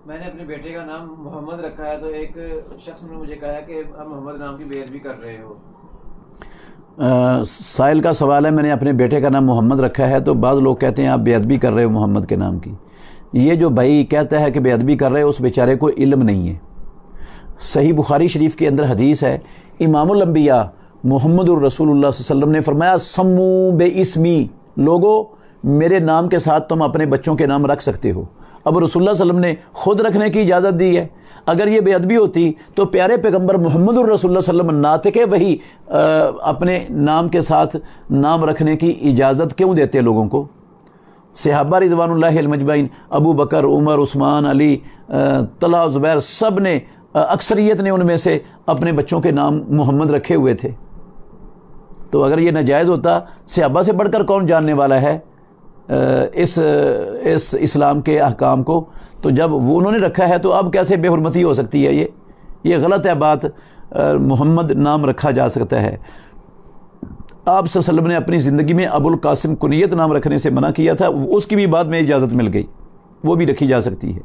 میں نے اپنے بیٹے کا نام محمد رکھا ہے، تو ایک شخص نے مجھے کہا کہ آپ محمد نام کی بے ادبی کر رہے ہو۔ سائل کا سوال ہے، میں نے اپنے بیٹے کا نام محمد رکھا ہے، تو بعض لوگ کہتے ہیں آپ بے ادبی کر رہے ہو محمد کے نام کی۔ یہ جو بھائی کہتا ہے کہ بے ادبی کر رہے ہو، اس بیچارے کو علم نہیں ہے۔ صحیح بخاری شریف کے اندر حدیث ہے، امام الانبیاء محمد الرسول اللہ صلی اللہ علیہ وسلم نے فرمایا سمو بے اسمی، لوگو میرے نام کے ساتھ تم اپنے بچوں کے نام رکھ سکتے ہو۔ اب رسول اللہ صلی اللہ علیہ وسلم نے خود رکھنے کی اجازت دی ہے۔ اگر یہ بے ادبی ہوتی تو پیارے پیغمبر محمد الرسول اللہ صلی اللہ علیہ وسلم ناطق وحی اپنے نام کے ساتھ نام رکھنے کی اجازت کیوں دیتے لوگوں کو؟ صحابہ رضوان اللہ المجمعین، ابو بکر، عمر، عثمان، علی، طلحہ، زبیر، سب نے، اکثریت نے ان میں سے اپنے بچوں کے نام محمد رکھے ہوئے تھے۔ تو اگر یہ ناجائز ہوتا، صحابہ سے بڑھ کر کون جاننے والا ہے اس اسلام کے احکام کو؟ تو جب وہ انہوں نے رکھا ہے تو اب کیسے بے حرمتی ہو سکتی ہے؟ یہ غلط ہے بات۔ محمد نام رکھا جا سکتا ہے۔ آپ صلی اللہ علیہ وسلم نے اپنی زندگی میں ابو القاسم کنیت نام رکھنے سے منع کیا تھا، اس کی بھی بعد میں اجازت مل گئی، وہ بھی رکھی جا سکتی ہے۔